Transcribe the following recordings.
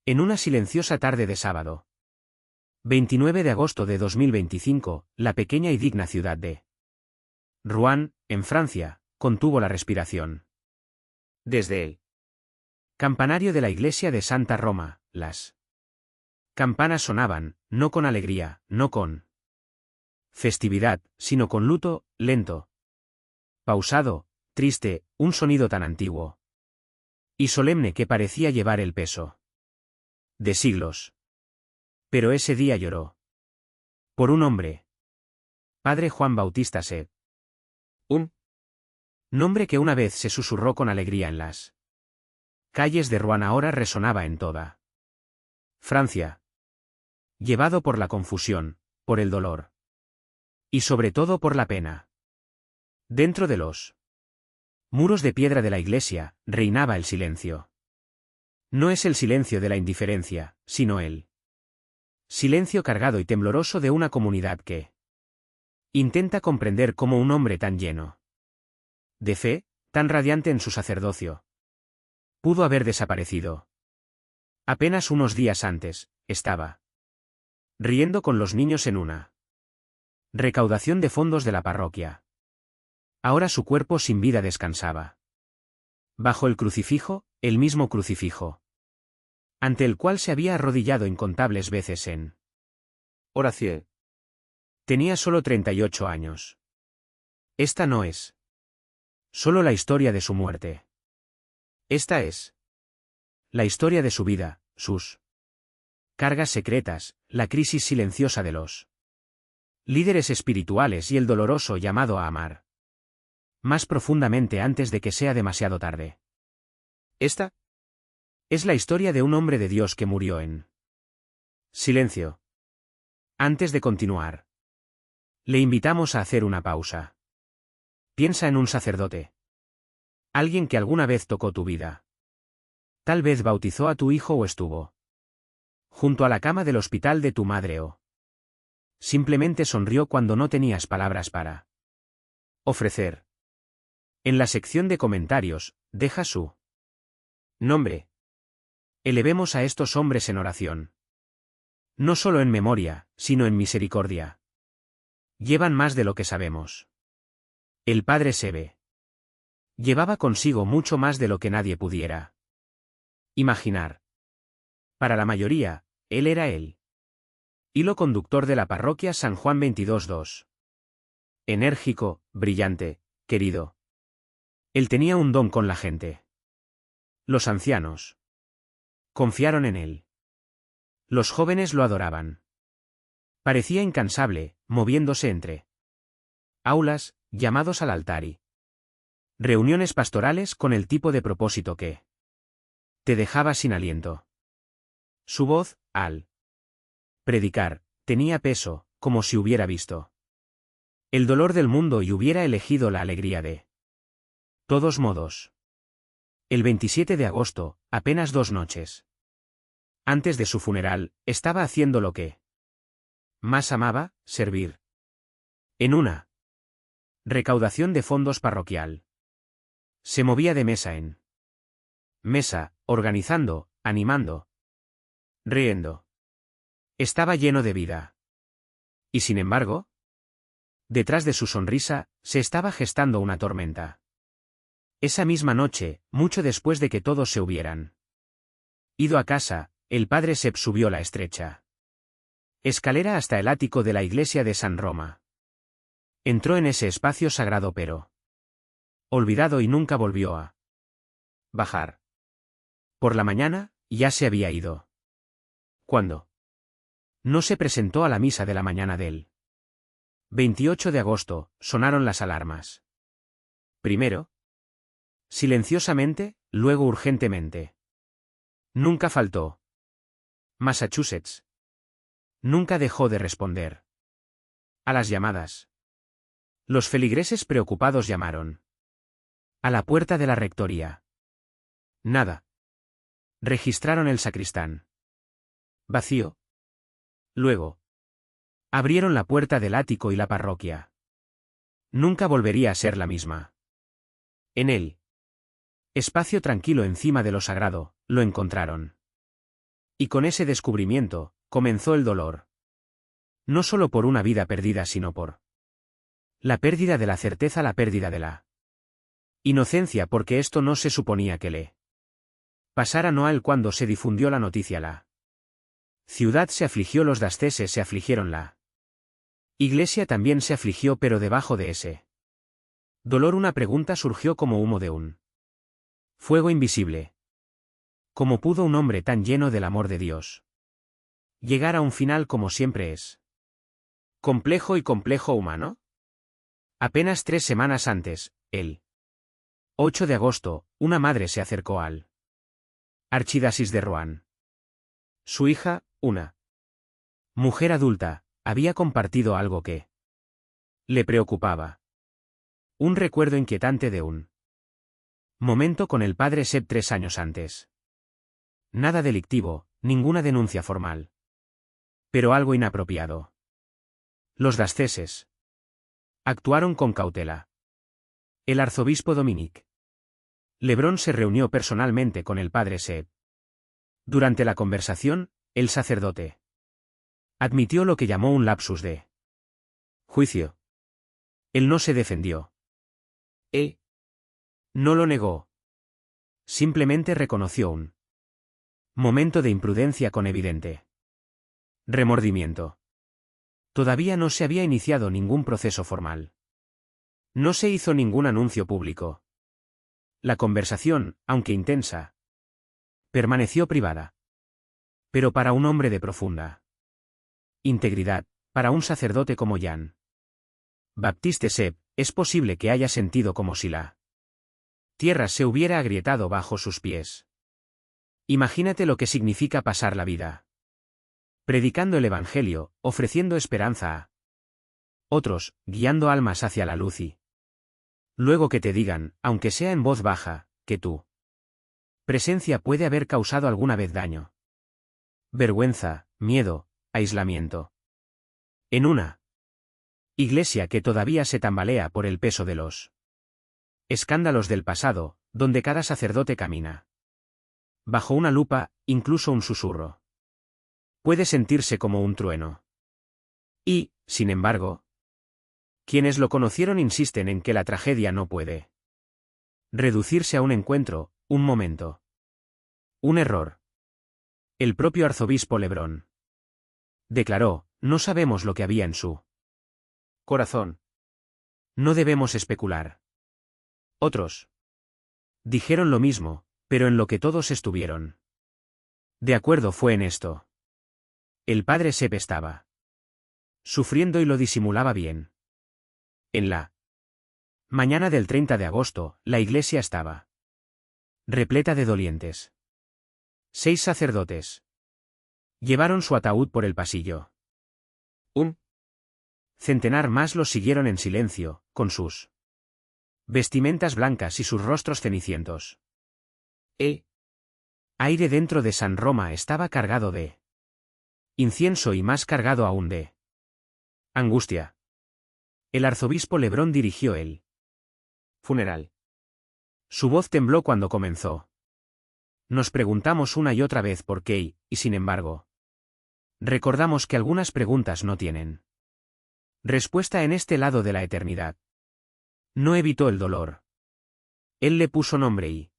En una silenciosa tarde de sábado, 29 de agosto de 2025, la pequeña y digna ciudad de Rouen, en Francia, contuvo la respiración. Desde el campanario de la iglesia de Santa Roma, las campanas sonaban, no con alegría, no con festividad, sino con luto, lento, pausado, triste, un sonido tan antiguo y solemne que parecía llevar el peso de siglos. Pero ese día lloró por un hombre, Padre Juan Bautista Seb. Un nombre que una vez se susurró con alegría en las calles de Rouen, ahora resonaba en toda Francia. Llevado por la confusión, por el dolor y sobre todo por la pena. Dentro de los muros de piedra de la iglesia, reinaba el silencio. No es el silencio de la indiferencia, sino el silencio cargado y tembloroso de una comunidad que intenta comprender cómo un hombre tan lleno de fe, tan radiante en su sacerdocio, pudo haber desaparecido. Apenas unos días antes, estaba riendo con los niños en una recaudación de fondos de la parroquia. Ahora su cuerpo sin vida descansaba bajo el crucifijo, el mismo crucifijo ante el cual se había arrodillado incontables veces en oración. Tenía solo 38 años. Esta no es solo la historia de su muerte. Esta es la historia de su vida, sus cargas secretas, la crisis silenciosa de los líderes espirituales y el doloroso llamado a amar más profundamente antes de que sea demasiado tarde. Esta es la historia de un hombre de Dios que murió en silencio. Antes de continuar, le invitamos a hacer una pausa. Piensa en un sacerdote. Alguien que alguna vez tocó tu vida. Tal vez bautizó a tu hijo o estuvo junto a la cama del hospital de tu madre o simplemente sonrió cuando no tenías palabras para ofrecer. En la sección de comentarios, deja su nombre. Elevemos a estos hombres en oración. No solo en memoria, sino en misericordia. Llevan más de lo que sabemos. El padre Sebe llevaba consigo mucho más de lo que nadie pudiera imaginar. Para la mayoría, él era el hilo conductor de la parroquia San Juan 22-2. Enérgico, brillante, querido. Él tenía un don con la gente. Los ancianos confiaron en él. Los jóvenes lo adoraban. Parecía incansable, moviéndose entre aulas, llamados al altar y reuniones pastorales con el tipo de propósito que te dejaba sin aliento. Su voz, al predicar, tenía peso, como si hubiera visto el dolor del mundo y hubiera elegido la alegría de todos modos. El 27 de agosto, apenas 2 noches antes de su funeral, estaba haciendo lo que más amaba, servir. En una recaudación de fondos parroquial. Se movía de mesa en mesa, organizando, animando, riendo. Estaba lleno de vida. Y sin embargo, detrás de su sonrisa, se estaba gestando una tormenta. Esa misma noche, mucho después de que todos se hubieran ido a casa, el padre Seb subió la estrecha escalera hasta el ático de la iglesia de San Roma. Entró en ese espacio sagrado pero olvidado y nunca volvió a bajar. Por la mañana, ya se había ido. ¿Cuándo? No se presentó a la misa de la mañana del 28 de agosto, sonaron las alarmas. Primero silenciosamente, luego urgentemente. Nunca faltó. Massachusetts. Nunca dejó de responder a las llamadas. Los feligreses preocupados llamaron a la puerta de la rectoría. Nada. Registraron el sacristán. Vacío. Luego abrieron la puerta del ático y la parroquia nunca volvería a ser la misma. En él espacio tranquilo encima de lo sagrado, lo encontraron Y con ese descubrimiento, comenzó el dolor. No solo por una vida perdida, sino por la pérdida de la certeza, la pérdida de la inocencia, porque esto no se suponía que le pasara no a él. Cuando se difundió la noticia, la ciudad se afligió, los daceses se afligieron, la iglesia también se afligió, pero debajo de ese dolor una pregunta surgió como humo de un fuego invisible. ¿Cómo pudo un hombre tan lleno del amor de Dios llegar a un final como siempre es complejo y complejo humano? Apenas 3 semanas antes, el 8 de agosto, una madre se acercó al archidiócesis de Rouen. Su hija, una mujer adulta, había compartido algo que le preocupaba. Un recuerdo inquietante de un momento con el padre Sepp 3 años antes. Nada delictivo, ninguna denuncia formal. Pero algo inapropiado. Los daceses actuaron con cautela. El arzobispo Dominique Lebrón se reunió personalmente con el padre Sepp. Durante la conversación, el sacerdote admitió lo que llamó un lapsus de juicio. Él no se defendió. No lo negó. Simplemente reconoció un momento de imprudencia con evidente remordimiento. Todavía no se había iniciado ningún proceso formal. No se hizo ningún anuncio público. La conversación, aunque intensa, permaneció privada. Pero para un hombre de profunda integridad, para un sacerdote como Jean Baptiste Sepp, es posible que haya sentido como si la tierra se hubiera agrietado bajo sus pies. Imagínate lo que significa pasar la vida predicando el Evangelio, ofreciendo esperanza a otros, guiando almas hacia la luz y luego que te digan, aunque sea en voz baja, que tu presencia puede haber causado alguna vez daño. Vergüenza, miedo, aislamiento. En una iglesia que todavía se tambalea por el peso de los escándalos del pasado, donde cada sacerdote camina bajo una lupa, incluso un susurro puede sentirse como un trueno. Y, sin embargo, quienes lo conocieron insisten en que la tragedia no puede reducirse a un encuentro, un momento. Un error. El propio arzobispo Lebrón declaró, no sabemos lo que había en su corazón. No debemos especular. Otros dijeron lo mismo, pero en lo que todos estuvieron de acuerdo fue en esto. El padre Sepp estaba sufriendo y lo disimulaba bien. En la mañana del 30 de agosto, la iglesia estaba repleta de dolientes. 6 sacerdotes llevaron su ataúd por el pasillo. Un centenar más los siguieron en silencio, con sus vestimentas blancas y sus rostros cenicientos. Aire dentro de San Roma estaba cargado de incienso y más cargado aún de angustia. El arzobispo Lebrón dirigió el funeral. Su voz tembló cuando comenzó. Nos preguntamos una y otra vez por qué y sin embargo, recordamos que algunas preguntas no tienen respuesta en este lado de la eternidad. No evitó el dolor. Él le puso nombre y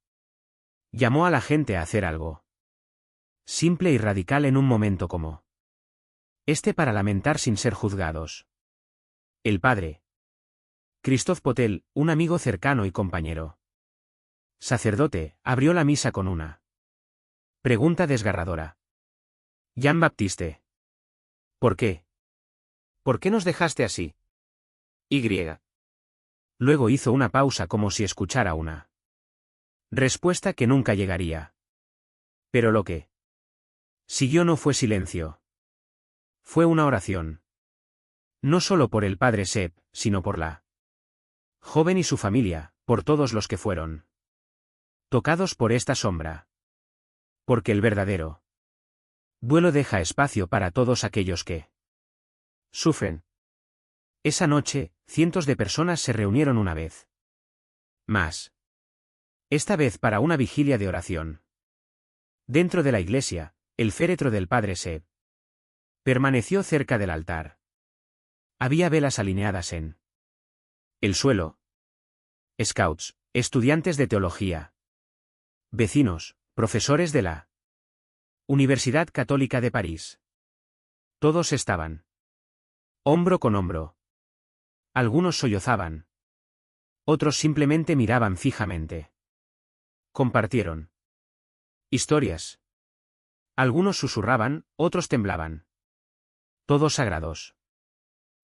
llamó a la gente a hacer algo simple y radical en un momento como este para lamentar sin ser juzgados. El padre Christophe Potel, un amigo cercano y compañero sacerdote, abrió la misa con una pregunta desgarradora. Jean Baptiste. ¿Por qué? ¿Por qué nos dejaste así? Y. Luego hizo una pausa como si escuchara una respuesta que nunca llegaría. Pero lo que siguió no fue silencio. Fue una oración. No solo por el padre Sepp, sino por la joven y su familia, por todos los que fueron tocados por esta sombra. Porque el verdadero duelo deja espacio para todos aquellos que sufren. Esa noche, cientos de personas se reunieron una vez más. Esta vez para una vigilia de oración. Dentro de la iglesia, El féretro del padre Seb permaneció cerca del altar. Había velas alineadas en el suelo. Scouts, estudiantes de teología, vecinos, profesores de la Universidad Católica de París. Todos estaban hombro con hombro. Algunos sollozaban. Otros simplemente miraban fijamente. Compartieron historias. Algunos susurraban, otros temblaban. Todos sagrados.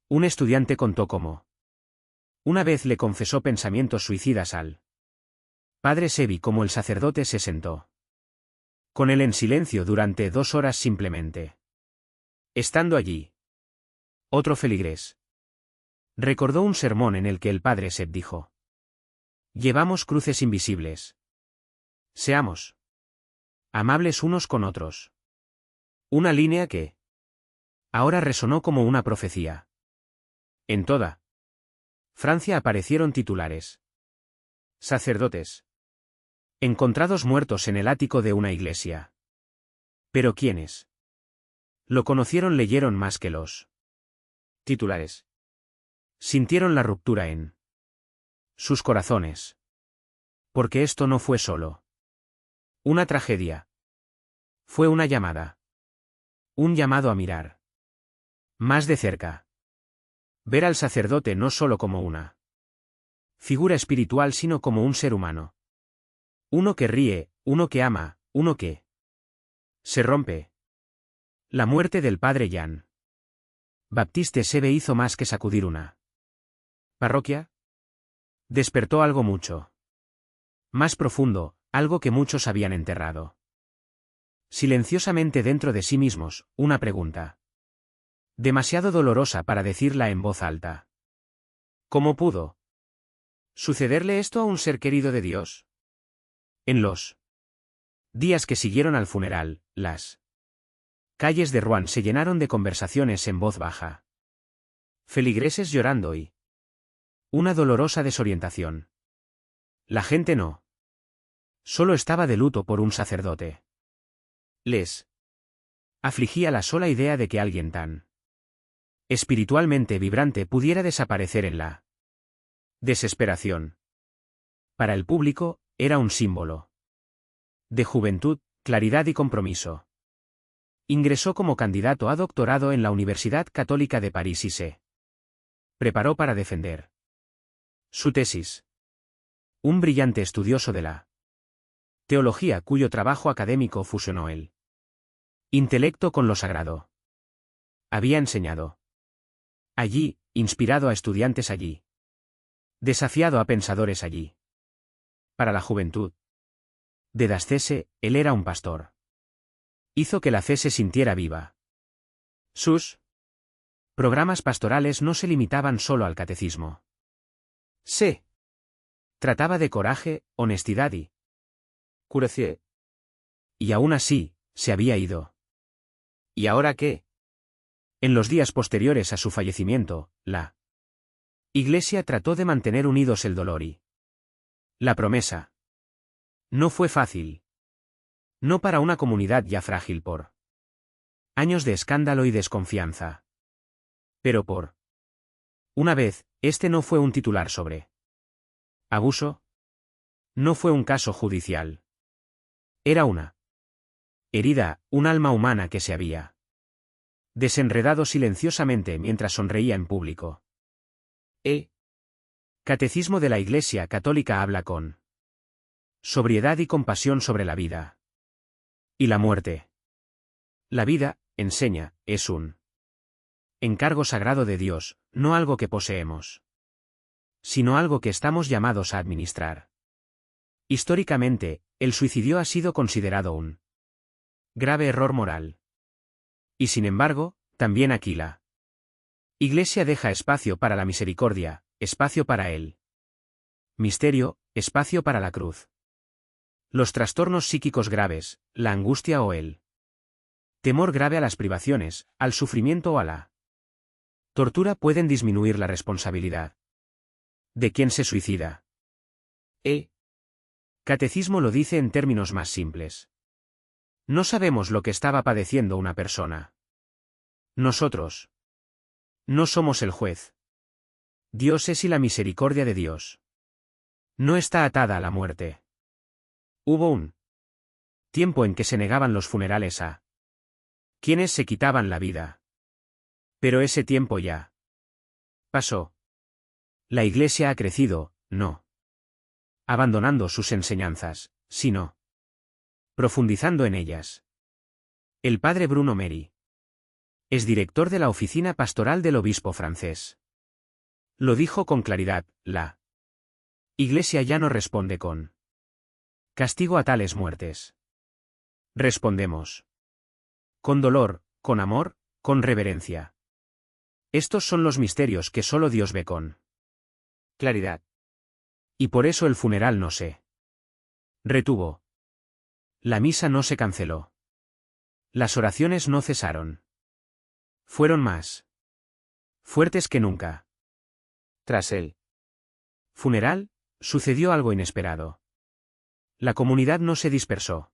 Un estudiante contó cómo una vez le confesó pensamientos suicidas al padre Sebi, como el sacerdote se sentó con él en silencio durante 2 horas simplemente estando allí. Otro feligrés recordó un sermón en el que el padre Seb dijo: llevamos cruces invisibles. Seamos amables unos con otros. Una línea que ahora resonó como una profecía. En toda Francia aparecieron titulares. Sacerdotes encontrados muertos en el ático de una iglesia. Pero ¿quiénes lo conocieron leyeron más que los titulares? Sintieron la ruptura en sus corazones. Porque esto no fue solo una tragedia. Fue una llamada. Un llamado a mirar más de cerca. Ver al sacerdote no solo como una figura espiritual, sino como un ser humano. Uno que ríe, uno que ama, uno que se rompe. La muerte del padre Jean Baptiste Sebe hizo más que sacudir una parroquia. Despertó algo mucho más profundo, algo que muchos habían enterrado silenciosamente dentro de sí mismos, una pregunta demasiado dolorosa para decirla en voz alta. ¿Cómo pudo sucederle esto a un ser querido de Dios? En los días que siguieron al funeral, las calles de Rouen se llenaron de conversaciones en voz baja. Feligreses llorando y una dolorosa desorientación. La gente no solo estaba de luto por un sacerdote. Les afligía la sola idea de que alguien tan espiritualmente vibrante pudiera desaparecer en la desesperación. Para el público, era un símbolo de juventud, claridad y compromiso. Ingresó como candidato a doctorado en la Universidad Católica de París y se preparó para defender su tesis. Un brillante estudioso de la teología cuyo trabajo académico fusionó el intelecto con lo sagrado. Había enseñado allí, inspirado a estudiantes allí, desafiado a pensadores allí. Para la juventud de Dascese, él era un pastor. Hizo que la fe se sintiera viva. Sus programas pastorales no se limitaban solo al catecismo. Se trataba de coraje, honestidad y curacie. Y aún así, se había ido. ¿Y ahora qué? En los días posteriores a su fallecimiento, la Iglesia trató de mantener unidos el dolor y la promesa. No fue fácil. No para una comunidad ya frágil por años de escándalo y desconfianza. Pero por una vez, este no fue un titular sobre abuso. No fue un caso judicial. Era una herida, un alma humana que se había desenredado silenciosamente mientras sonreía en público. Catecismo de la Iglesia Católica habla con sobriedad y compasión sobre la vida y la muerte. La vida, enseña, es un encargo sagrado de Dios, no algo que poseemos, sino algo que estamos llamados a administrar. Históricamente, el suicidio ha sido considerado un grave error moral. Y sin embargo, también aquí la Iglesia deja espacio para la misericordia, espacio para el misterio, espacio para la cruz. Los trastornos psíquicos graves, la angustia o el temor grave a las privaciones, al sufrimiento o a la tortura pueden disminuir la responsabilidad de quien se suicida. Catecismo lo dice en términos más simples. No sabemos lo que estaba padeciendo una persona. Nosotros no somos el juez. Dios es y la misericordia de Dios no está atada a la muerte. Hubo un tiempo en que se negaban los funerales a quienes se quitaban la vida. Pero ese tiempo ya pasó. La Iglesia ha crecido, no abandonando sus enseñanzas, sino profundizando en ellas. El padre Bruno Meri es director de la oficina pastoral del obispo francés. Lo dijo con claridad: la Iglesia ya no responde con castigo a tales muertes. Respondemos con dolor, con amor, con reverencia. Estos son los misterios que solo Dios ve con claridad. Y por eso el funeral no se retuvo. La misa no se canceló. Las oraciones no cesaron. Fueron más fuertes que nunca. Tras el funeral, sucedió algo inesperado. La comunidad no se dispersó.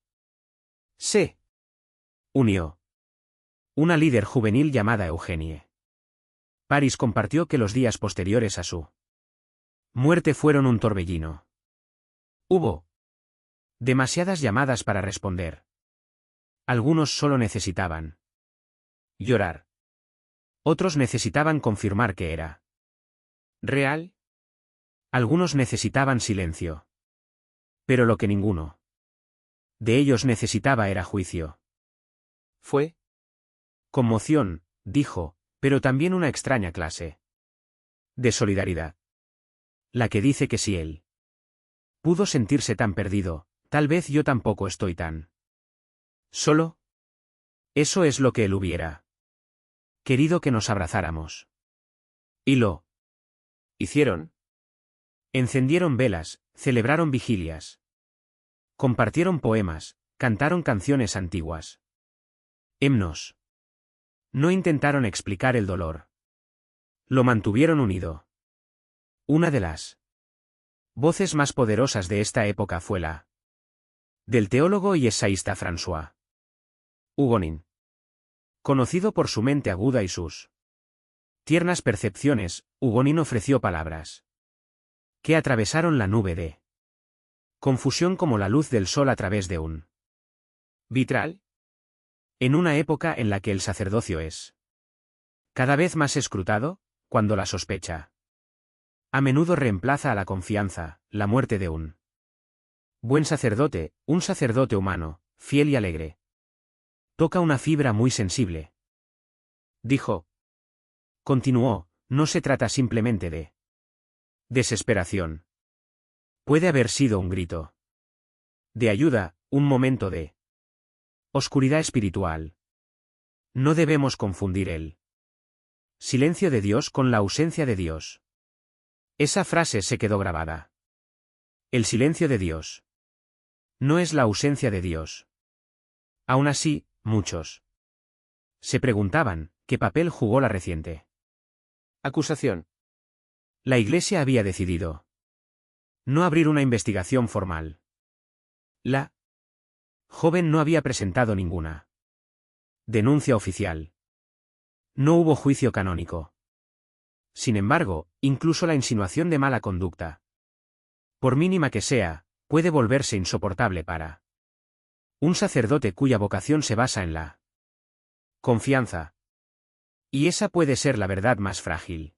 Se unió. Una líder juvenil llamada Eugenie Paris compartió que los días posteriores a su muerte fueron un torbellino. Hubo demasiadas llamadas para responder. Algunos solo necesitaban llorar. Otros necesitaban confirmar que era real. Algunos necesitaban silencio. Pero lo que ninguno de ellos necesitaba era juicio. Fue conmoción, dijo, pero también una extraña clase de solidaridad. La que dice que si él pudo sentirse tan perdido, tal vez yo tampoco estoy tan solo. Eso es lo que él hubiera querido, que nos abrazáramos. Y lo hicieron. Encendieron velas, celebraron vigilias. Compartieron poemas, cantaron canciones antiguas. Himnos. No intentaron explicar el dolor. Lo mantuvieron unido. Una de las voces más poderosas de esta época fue la del teólogo y esaísta François Hugonin. Conocido por su mente aguda y sus tiernas percepciones, Hugonin ofreció palabras que atravesaron la nube de confusión como la luz del sol a través de un vitral. En una época en la que el sacerdocio es cada vez más escrutado, cuando la sospecha a menudo reemplaza a la confianza, la muerte de un buen sacerdote, un sacerdote humano, fiel y alegre, toca una fibra muy sensible. Dijo. Continuó, no se trata simplemente de desesperación. Puede haber sido un grito de ayuda, un momento de oscuridad espiritual. No debemos confundir el silencio de Dios con la ausencia de Dios. Esa frase se quedó grabada. El silencio de Dios no es la ausencia de Dios. Aún así, muchos se preguntaban, ¿qué papel jugó la reciente acusación? La Iglesia había decidido no abrir una investigación formal. La joven no había presentado ninguna denuncia oficial. No hubo juicio canónico. Sin embargo, incluso la insinuación de mala conducta, por mínima que sea, puede volverse insoportable para un sacerdote cuya vocación se basa en la confianza. Y esa puede ser la verdad más frágil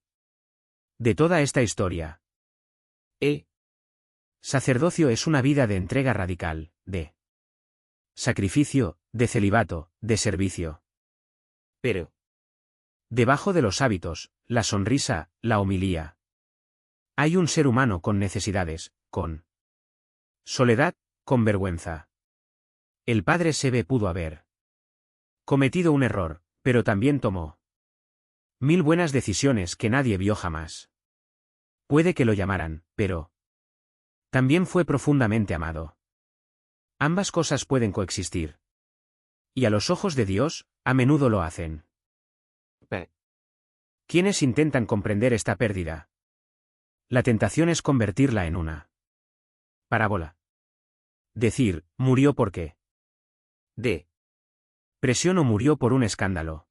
de toda esta historia. El sacerdocio es una vida de entrega radical, de sacrificio, de celibato, de servicio. Pero debajo de los hábitos, la sonrisa, la homilía, hay un ser humano con necesidades, con soledad, con vergüenza. El padre Sebe pudo haber cometido un error, pero también tomó 1000 buenas decisiones que nadie vio jamás. Puede que lo llamaran, pero también fue profundamente amado. Ambas cosas pueden coexistir. Y a los ojos de Dios, a menudo lo hacen. ¿Quiénes intentan comprender esta pérdida? La tentación es convertirla en una parábola. Decir, murió porque. D. Presión o murió por un escándalo.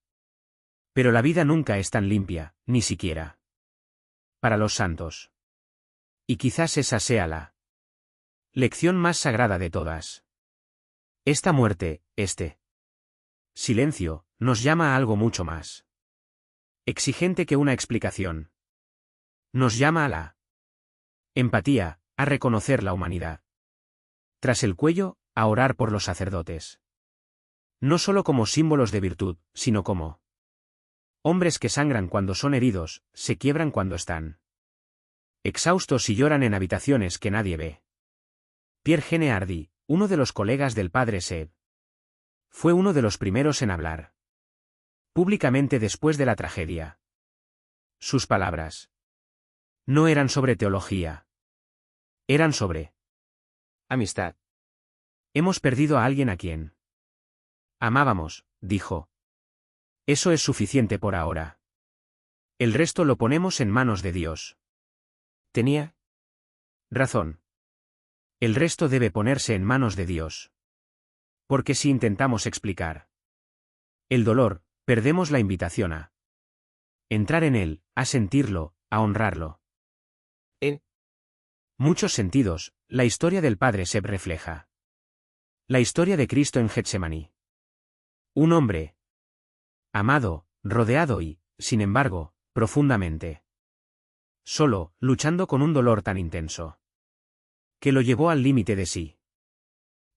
Pero la vida nunca es tan limpia, ni siquiera para los santos. Y quizás esa sea la lección más sagrada de todas. Esta muerte, este silencio, nos llama a algo mucho más exigente que una explicación. Nos llama a la empatía, a reconocer la humanidad. Tras el cuello, a orar por los sacerdotes. No solo como símbolos de virtud, sino como hombres que sangran cuando son heridos, se quiebran cuando están exhaustos y lloran en habitaciones que nadie ve. Pierre Gene Hardy, uno de los colegas del padre Seb, fue uno de los primeros en hablar públicamente después de la tragedia. Sus palabras no eran sobre teología. Eran sobre amistad. Hemos perdido a alguien a quien amábamos, dijo. Eso es suficiente por ahora. El resto lo ponemos en manos de Dios. Tenía razón. El resto debe ponerse en manos de Dios. Porque si intentamos explicar el dolor, perdemos la invitación a entrar en él, a sentirlo, a honrarlo. En muchos sentidos, la historia del Padre Seb refleja la historia de Cristo en Getsemaní. Un hombre amado, rodeado y, sin embargo, profundamente solo, luchando con un dolor tan intenso que lo llevó al límite de sí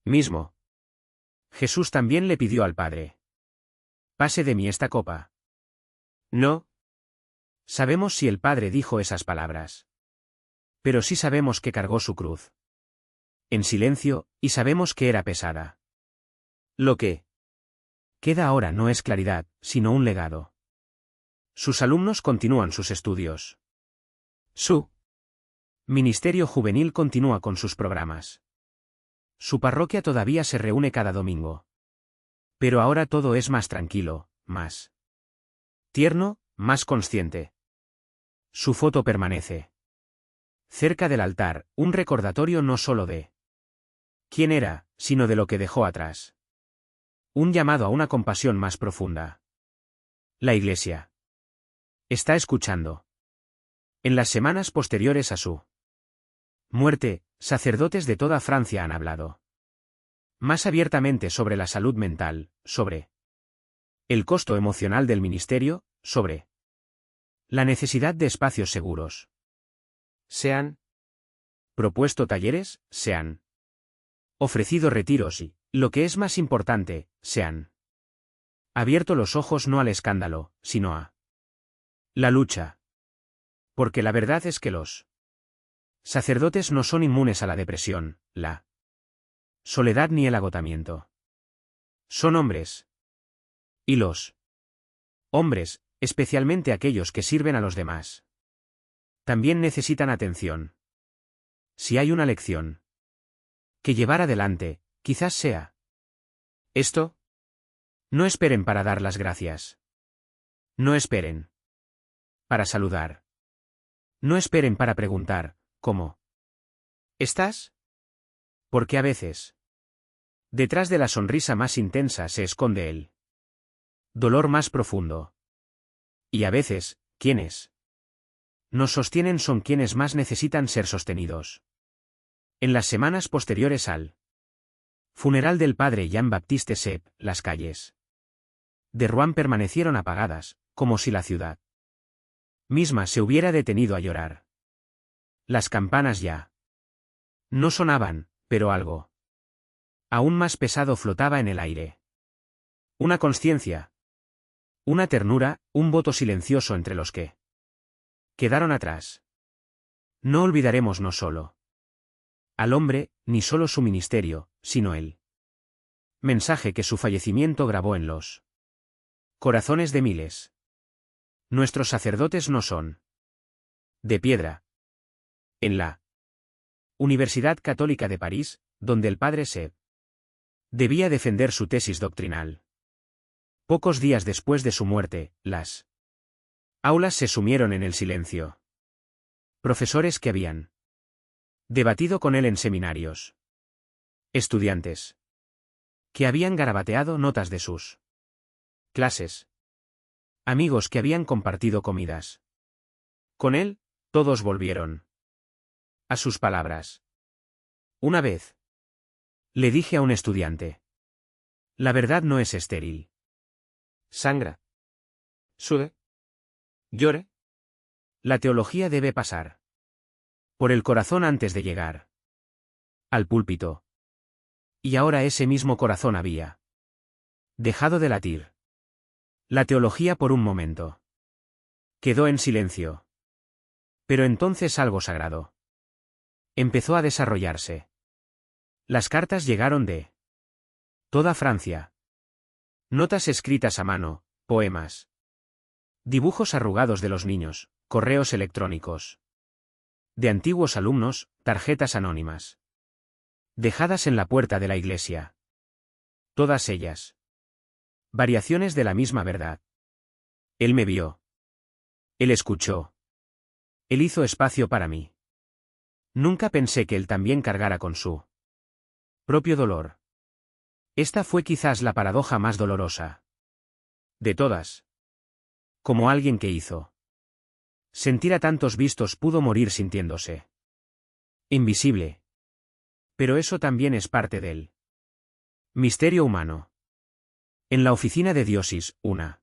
mismo. Jesús también le pidió al Padre: pase de mí esta copa. No sabemos si el Padre dijo esas palabras. Pero sí sabemos que cargó su cruz en silencio, y sabemos que era pesada. Lo que queda ahora no es claridad, sino un legado. Sus alumnos continúan sus estudios. Su ministerio juvenil continúa con sus programas. Su parroquia todavía se reúne cada domingo. Pero ahora todo es más tranquilo, más tierno, más consciente. Su foto permanece cerca del altar, un recordatorio no solo de quién era, sino de lo que dejó atrás. Un llamado a una compasión más profunda. La Iglesia está escuchando. En las semanas posteriores a su muerte, sacerdotes de toda Francia han hablado más abiertamente sobre la salud mental, sobre el costo emocional del ministerio, sobre la necesidad de espacios seguros. Se han propuesto talleres, se han ofrecido retiros y, lo que es más importante, se han abierto los ojos no al escándalo, sino a la lucha. Porque la verdad es que los sacerdotes no son inmunes a la depresión, la soledad ni el agotamiento. Son hombres. Y los hombres, especialmente aquellos que sirven a los demás, también necesitan atención. Si hay una lección que llevar adelante, quizás sea esto. No esperen para dar las gracias. No esperen para saludar. No esperen para preguntar, ¿cómo estás? Porque a veces, detrás de la sonrisa más intensa se esconde el dolor más profundo. Y a veces, quienes nos sostienen son quienes más necesitan ser sostenidos. En las semanas posteriores al funeral del padre Jean-Baptiste Seb, las calles de Rouen permanecieron apagadas, como si la ciudad misma se hubiera detenido a llorar. Las campanas ya no sonaban, pero algo aún más pesado flotaba en el aire. Una consciencia, una ternura, un voto silencioso entre los que quedaron atrás. No olvidaremos no solo al hombre, ni solo su ministerio, sino el mensaje que su fallecimiento grabó en los corazones de miles. Nuestros sacerdotes no son de piedra. En la Universidad Católica de París, donde el padre Seb debía defender su tesis doctrinal. Pocos días después de su muerte, las aulas se sumieron en el silencio. Profesores que habían debatido con él en seminarios. Estudiantes que habían garabateado notas de sus Clases. Amigos que habían compartido comidas. Con él, todos volvieron a sus palabras. Una vez. Le dije a un estudiante. La verdad no es estéril. Sangra. Sude. Llore. La teología debe pasar por el corazón antes de llegar al púlpito. Y ahora ese mismo corazón había dejado de latir. La teología por un momento quedó en silencio. Pero entonces algo sagrado empezó a desarrollarse. Las cartas llegaron de toda Francia. Notas escritas a mano, poemas. Dibujos arrugados de los niños, correos electrónicos. De antiguos alumnos, tarjetas anónimas. Dejadas en la puerta de la iglesia. Todas ellas. Variaciones de la misma verdad. Él me vio. Él escuchó. Él hizo espacio para mí. Nunca pensé que él también cargara con su propio dolor. Esta fue quizás la paradoja más dolorosa de todas. Como alguien que hizo sentir a tantos vistos pudo morir sintiéndose invisible. Pero eso también es parte del misterio humano. En la oficina de Diosis, una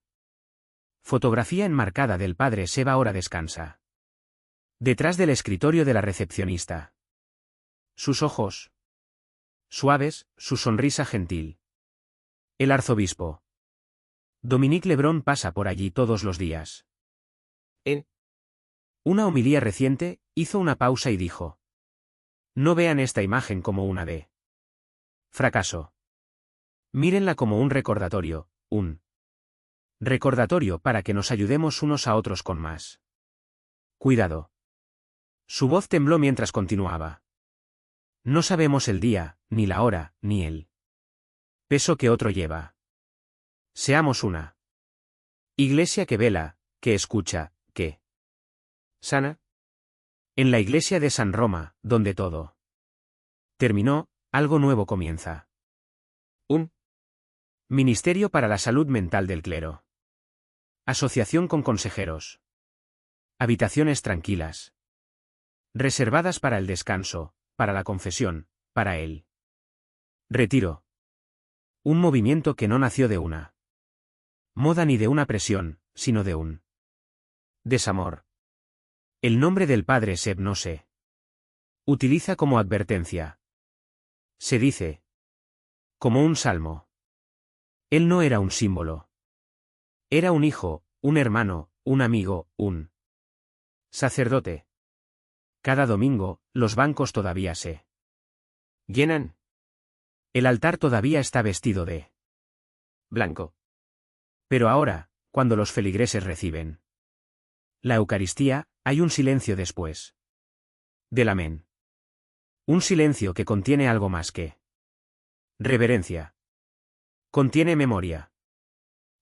fotografía enmarcada del padre Seba ahora descansa detrás del escritorio de la recepcionista. Sus ojos suaves, su sonrisa gentil. El arzobispo Dominique Lebrón pasa por allí todos los días. En una homilía reciente, hizo una pausa y dijo: no vean esta imagen como una de fracaso. Mírenla como un recordatorio para que nos ayudemos unos a otros con más cuidado. Su voz tembló mientras continuaba. No sabemos el día, ni la hora, ni el peso que otro lleva. Seamos una iglesia que vela, que escucha, que sana. En la iglesia de San Roma, donde todo terminó, algo nuevo comienza. Un ministerio para la salud mental del clero. Asociación con consejeros. Habitaciones tranquilas. Reservadas para el descanso, para la confesión, para el retiro. Un movimiento que no nació de una moda ni de una presión, sino de un desamor. El nombre del padre Seb no se utiliza como advertencia. Se dice como un salmo. Él no era un símbolo. Era un hijo, un hermano, un amigo, un sacerdote. Cada domingo, los bancos todavía se llenan. El altar todavía está vestido de blanco. Pero ahora, cuando los feligreses reciben la Eucaristía, hay un silencio después del amén. Un silencio que contiene algo más que reverencia. Contiene memoria.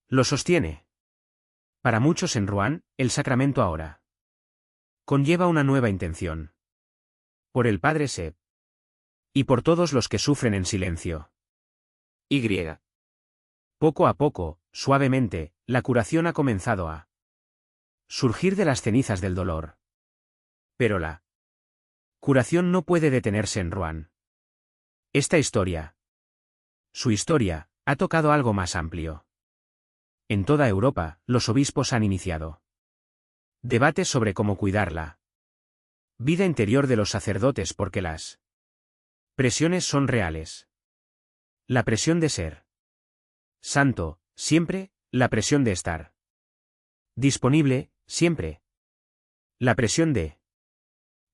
Lo sostiene. Para muchos en Rouen, el sacramento ahora conlleva una nueva intención. Por el padre Seb. Y por todos los que sufren en silencio. Y. Poco a poco, suavemente, la curación ha comenzado a surgir de las cenizas del dolor. Pero la curación no puede detenerse en Rouen. Esta historia, su historia, ha tocado algo más amplio. En toda Europa, los obispos han iniciado debates sobre cómo cuidar la vida interior de los sacerdotes porque las presiones son reales. La presión de ser santo, siempre, la presión de estar disponible, siempre. La presión de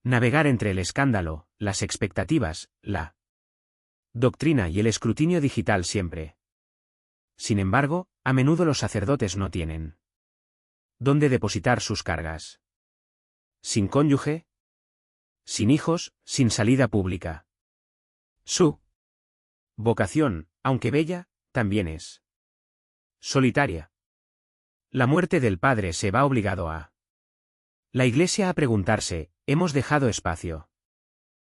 navegar entre el escándalo, las expectativas, la doctrina y el escrutinio digital siempre. Sin embargo, a menudo los sacerdotes no tienen dónde depositar sus cargas. Sin cónyuge, sin hijos, sin salida pública. Su vocación, aunque bella, también es solitaria. La muerte del padre se va obligado a la Iglesia a preguntarse, ¿hemos dejado espacio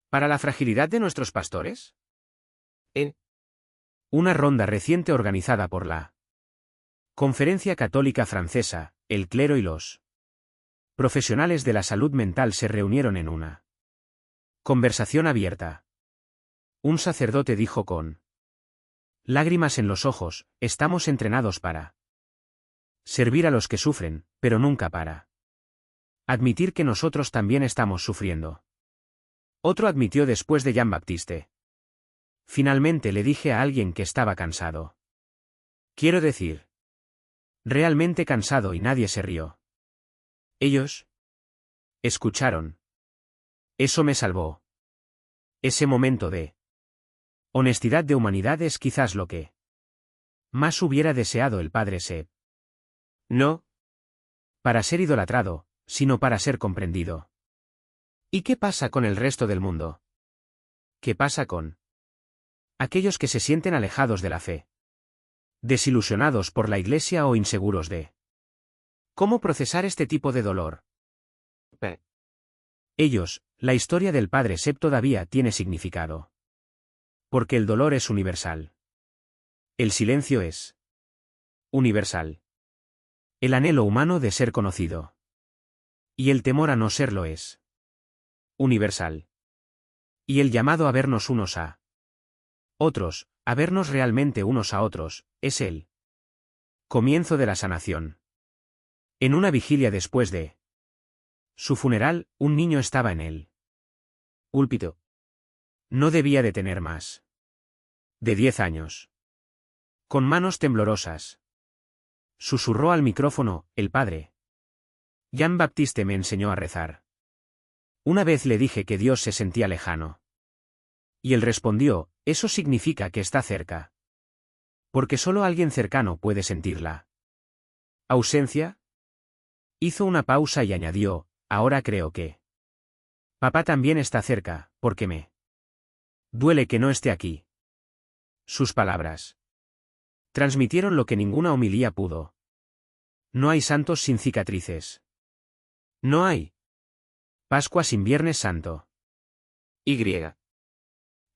para la fragilidad de nuestros pastores? En una ronda reciente organizada por la Conferencia Católica Francesa, el clero y los profesionales de la salud mental se reunieron en una conversación abierta. Un sacerdote dijo con lágrimas en los ojos, estamos entrenados para servir a los que sufren, pero nunca para admitir que nosotros también estamos sufriendo. Otro admitió después de Jean-Baptiste. Finalmente le dije a alguien que estaba cansado. Quiero decir, realmente cansado, y nadie se rió. Ellos escucharon. Eso me salvó. Ese momento de honestidad de humanidad es quizás lo que más hubiera deseado el padre Seb. No para ser idolatrado, sino para ser comprendido. ¿Y qué pasa con el resto del mundo? ¿Qué pasa con aquellos que se sienten alejados de la fe, desilusionados por la Iglesia o inseguros de cómo procesar este tipo de dolor? Ellos, la historia del padre Seb todavía tiene significado. Porque el dolor es universal. El silencio es universal. El anhelo humano de ser conocido. Y el temor a no serlo es universal. Y el llamado a vernos unos a otros, a vernos realmente unos a otros, es el comienzo de la sanación. En una vigilia después de su funeral, un niño estaba en el púlpito. No debía de tener más de 10 años. Con manos temblorosas, susurró al micrófono, el padre Jean-Baptiste me enseñó a rezar. Una vez le dije que Dios se sentía lejano. Y él respondió, eso significa que está cerca. Porque solo alguien cercano puede sentirla ausencia. Hizo una pausa y añadió, ahora creo que papá también está cerca, porque me duele que no esté aquí. Sus palabras transmitieron lo que ninguna homilía pudo. No hay santos sin cicatrices. No hay Pascua sin Viernes Santo. Y.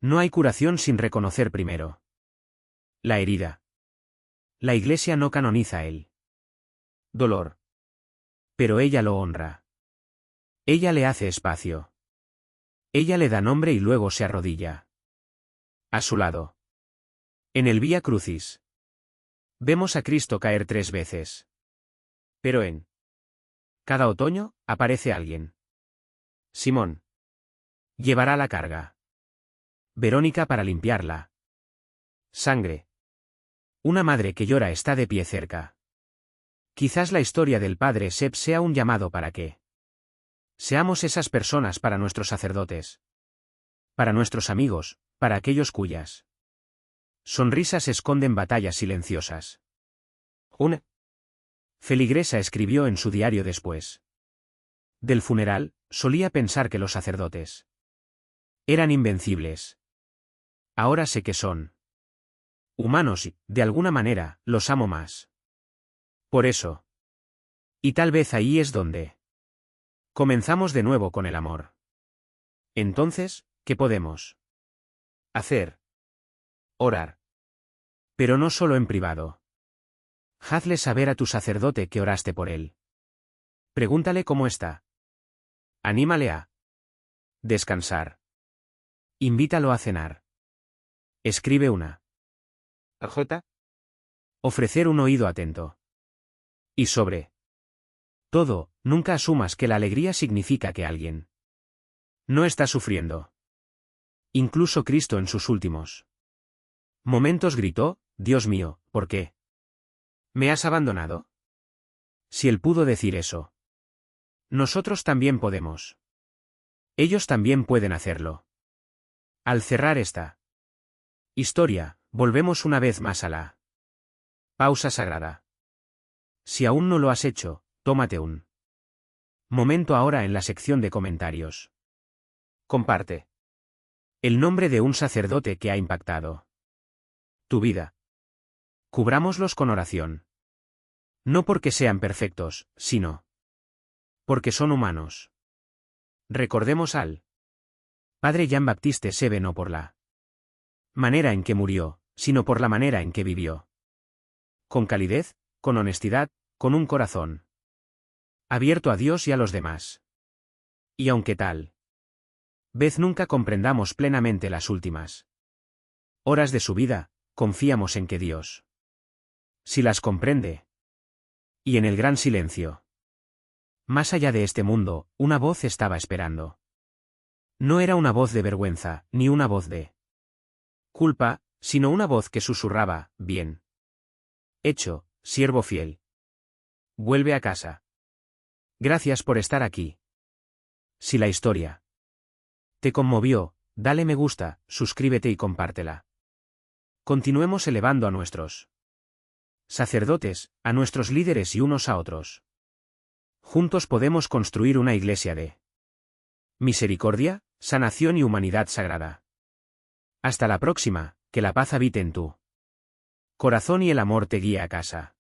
No hay curación sin reconocer primero la herida. La Iglesia no canoniza el dolor. Pero ella lo honra. Ella le hace espacio. Ella le da nombre y luego se arrodilla a su lado. En el Vía Crucis vemos a Cristo caer 3 veces. Pero en cada otoño, aparece alguien. Simón llevará la carga. Verónica para limpiarla. Sangre. Una madre que llora está de pie cerca. Quizás la historia del padre Seb sea un llamado para que seamos esas personas para nuestros sacerdotes, para nuestros amigos, para aquellos cuyas sonrisas esconden batallas silenciosas. Una feligresa escribió en su diario después del funeral, solía pensar que los sacerdotes eran invencibles. Ahora sé que son humanos y, de alguna manera, los amo más. Por eso. Y tal vez ahí es donde comenzamos de nuevo con el amor. Entonces, ¿qué podemos hacer? Orar. Pero no solo en privado. Hazle saber a tu sacerdote que oraste por él. Pregúntale cómo está. Anímale a descansar. Invítalo a cenar. Escribe una J. Ofrecer un oído atento. Y sobre todo, nunca asumas que la alegría significa que alguien no está sufriendo. Incluso Cristo en sus últimos momentos gritó, Dios mío, ¿por qué me has abandonado? Si él pudo decir eso, nosotros también podemos. Ellos también pueden hacerlo. Al cerrar esta historia, volvemos una vez más a la pausa sagrada. Si aún no lo has hecho, tómate un momento ahora en la sección de comentarios. Comparte el nombre de un sacerdote que ha impactado tu vida. Cubrámoslos con oración. No porque sean perfectos, sino porque son humanos. Recordemos al padre Jean-Baptiste Sebe no por la manera en que murió, sino por la manera en que vivió. Con calidez, con honestidad, con un corazón abierto a Dios y a los demás. Y aunque tal vez nunca comprendamos plenamente las últimas horas de su vida, confiamos en que Dios sí las comprende. Y en el gran silencio, más allá de este mundo, una voz estaba esperando. No era una voz de vergüenza, ni una voz de culpa, sino una voz que susurraba: bien hecho, siervo fiel. Vuelve a casa. Gracias por estar aquí. Si la historia te conmovió, dale me gusta, suscríbete y compártela. Continuemos elevando a nuestros sacerdotes, a nuestros líderes y unos a otros. Juntos podemos construir una iglesia de misericordia, sanación y humanidad sagrada. Hasta la próxima, que la paz habite en tu corazón y el amor te guíe a casa.